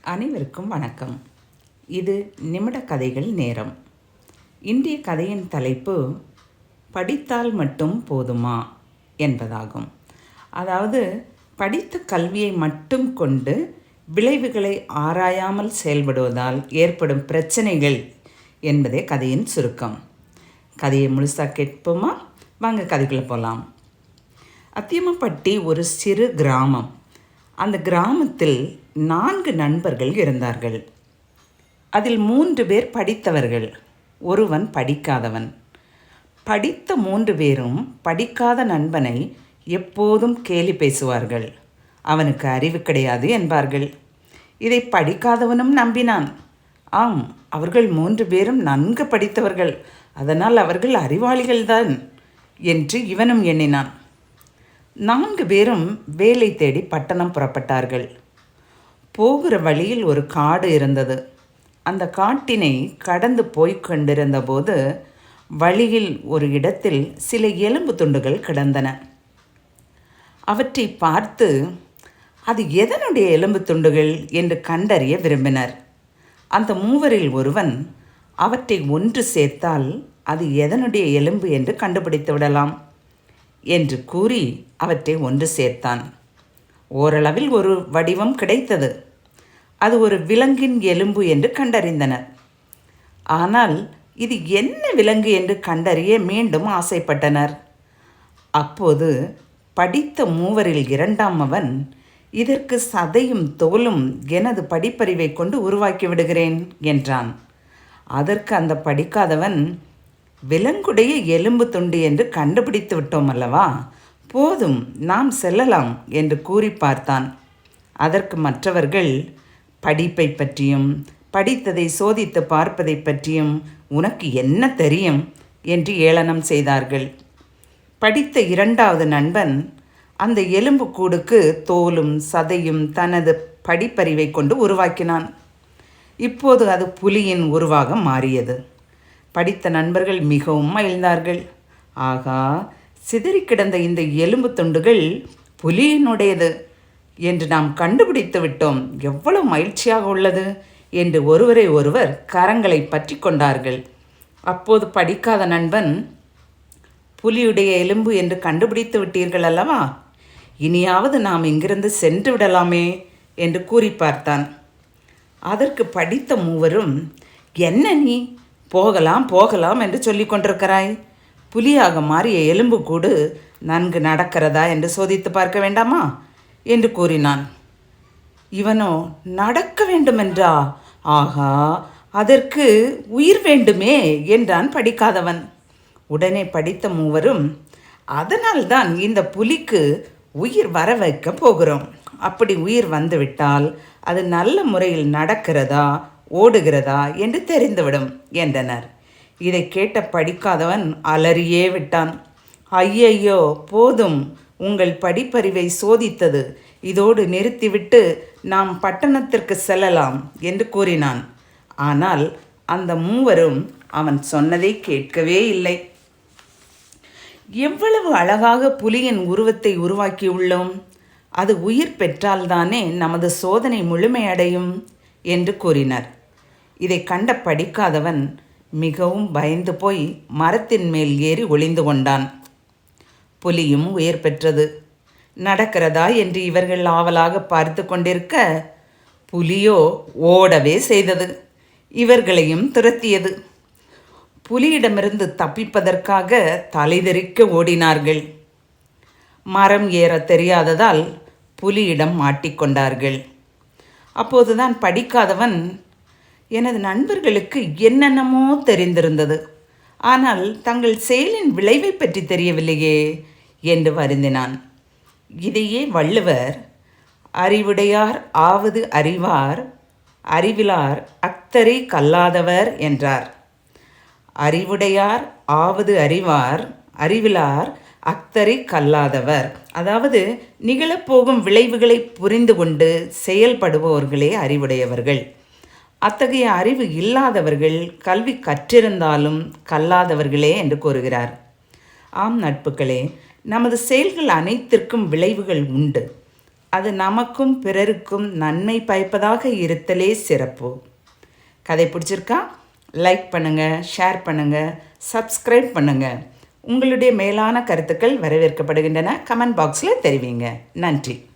அனைவருக்கும் வணக்கம். இது நிமிட கதைகள் நேரம். இன்றைய கதையின் தலைப்பு படித்தால் மட்டும் போதுமா என்பதாகும். அதாவது படித்த கல்வியை மட்டும் கொண்டு விளைவுகளை ஆராயாமல் செயல்படுவதால் ஏற்படும் பிரச்சனைகள் என்பதே கதையின் சுருக்கம். கதையை முழுசாக கேட்போமா? வாங்க கதைக்குள்ளே போகலாம். அத்தியமப்பட்டி ஒரு சிறு கிராமம். அந்த கிராமத்தில் 4 நண்பர்கள் இருந்தார்கள். அதில் 3 பேர் படித்தவர்கள், ஒருவன் படிக்காதவன். படித்த 3 பேரும் படிக்காத நண்பனை எப்போதும் கேலி பேசுவார்கள். அவனுக்கு அறிவு கிடையாது என்பார்கள். இதை படிக்காதவனும் நம்பினான். ஆம், அவர்கள் 3 பேரும் நன்கு படித்தவர்கள், அதனால் அவர்கள் அறிவாளிகள்தான் என்று இவனும் எண்ணினான். 4 பேரும் வேலை தேடி பட்டணம் புறப்பட்டார்கள். போகிற வழியில் ஒரு காடு இருந்தது. அந்த காட்டினை கடந்து போய்க் கொண்டிருந்த போது வழியில் ஒரு இடத்தில் சில எலும்பு துண்டுகள் கிடந்தன. அவற்றை பார்த்து அது எதனுடைய எலும்பு துண்டுகள் என்று கண்டறிய விரும்பினர். அந்த 3 ஒருவன் அவற்றை ஒன்று சேர்த்தால் அது எதனுடைய எலும்பு என்று கண்டுபிடித்து விடலாம் என்று கூறி அவற்றை ஒன்று சேர்த்தான். ஓரளவில் ஒரு வடிவம் கிடைத்தது. அது ஒரு விலங்கின் எலும்பு என்று கண்டறிந்தனர். ஆனால் இது என்ன விலங்கு என்று கண்டறிய மீண்டும் ஆசைப்பட்டனர். அப்போது படித்த 3 2ஆமவன், இதற்கு சதையும் தோலும் எனது படிப்பறிவை கொண்டு உருவாக்கி விடுகிறேன் என்றான். அதற்கு அந்த படிக்காதவன், விலங்குடைய எலும்பு துண்டு என்று கண்டுபிடித்து விட்டோம் அல்லவா, போதும், நாம் செல்லலாம் என்று கூறி பார்த்தான். அதற்கு மற்றவர்கள், படிப்பை பற்றியும் படித்ததை சோதித்து பார்ப்பதை பற்றியும் உனக்கு என்ன தெரியும் என்று ஏளனம் செய்தார்கள். படித்த 2வது நண்பன் அந்த எலும்பு கூடுக்கு தோலும் சதையும் தனது படிப்பறிவை கொண்டு உருவாக்கினான். இப்போது அது புலியின் உருவாக மாறியது. படித்த நண்பர்கள் மிகவும் மகிழ்ந்தார்கள். ஆகா, சிதறி கிடந்த இந்த எலும்பு துண்டுகள் புலியினுடையது என்று நாம் கண்டுபிடித்து விட்டோம், எவ்வளவு மகிழ்ச்சியாக உள்ளது என்று ஒருவரை ஒருவர் கரங்களை பற்றி கொண்டார்கள். அப்போது படிக்காத நண்பன், புலியுடைய எலும்பு என்று கண்டுபிடித்து விட்டீர்கள் அல்லவா, இனியாவது நாம் இங்கிருந்து சென்று விடலாமே என்று கூறி பார்த்தான். அதற்கு படித்த 3 என்ன நீ போகலாம் போகலாம் என்று சொல்லி கொண்டிருக்கிறாய், புலியாக மாறிய எலும்பு கூடு நன்கு நடக்கிறதா என்று சோதித்து பார்க்க வேண்டாமா என்று கூறினான். இவனோ, நடக்க வேண்டுமென்றா, ஆகா, அதற்கு உயிர் வேண்டுமே என்றான் படிக்காதவன். உடனே படித்த 3 அதனால்தான் இந்த புலிக்கு உயிர் வர வைக்க போகிறோம். அப்படி உயிர் வந்துவிட்டால் அது நல்ல முறையில் நடக்கிறதா ஓடுகிறதா என்று தெரிந்துவிடும் என்றனர். இதை கேட்ட படிக்காதவன் அலறியே விட்டான். ஐயையோ, போதும், உங்கள் படிப்பறிவை சோதித்தது இதோடு நிறுத்திவிட்டு நாம் பட்டணத்திற்கு செல்லலாம் என்று கூறினான். ஆனால் அந்த 3 அவன் சொன்னதை கேட்கவே இல்லை. எவ்வளவு அழகாக புலியின் உருவத்தை உருவாக்கியுள்ளோம், அது உயிர் பெற்றால்தானே நமது சோதனை முழுமையடையும் என்று கூறினர். இதை கண்ட படிக்காதவன் மிகவும் பயந்து போய் மரத்தின் மேல் ஏறி ஒளிந்து கொண்டான். புலியும் உயிர் பெற்றது. நடக்கிறதா என்று இவர்கள் ஆவலாக பார்த்து கொண்டிருக்க, புலியோ ஓடவே செய்தது. இவர்களையும் துரத்தியது. புலியிடமிருந்து தப்பிப்பதற்காக தலைதெறிக்க ஓடினார்கள். மரம் ஏற தெரியாததால் புலியிடம் மாட்டிக்கொண்டார்கள். அப்போதுதான் படிக்காதவன், எனது நண்பர்களுக்கு என்னென்னமோ தெரிந்திருந்தது, ஆனால் தங்கள் செயலின் விளைவை பற்றி தெரியவில்லையே என்று வருந்தினான். இதையே வள்ளுவர், அறிவுடையார் ஆவது அறிவார், அறிவிலார் அக்தரை கல்லாதவர் என்றார். அறிவுடையார் ஆவது அறிவார், அறிவிலார் அக்தரை கல்லாதவர். அதாவது நிகழப்போகும் விளைவுகளை புரிந்து கொண்டு செயல்படுபவர்களே அறிவுடையவர்கள். அத்தகைய அறிவு இல்லாதவர்கள் கல்வி கற்றிருந்தாலும் கல்லாதவர்களே என்று கூறுகிறார். ஆம் நட்புகளே, நமது செயல்கள் அனைத்திற்கும் விளைவுகள் உண்டு. அது நமக்கும் பிறருக்கும் நன்மை பயப்பதாக இருத்தலே சிறப்பு. கதை பிடிச்சிருக்கா? லைக் பண்ணுங்கள், ஷேர் பண்ணுங்கள், சப்ஸ்கிரைப் பண்ணுங்கள். உங்களுடைய மேலான கருத்துக்கள் வரவேற்கப்படுகின்றன. கமெண்ட் பாக்ஸில் தெரிவிங்க. நன்றி.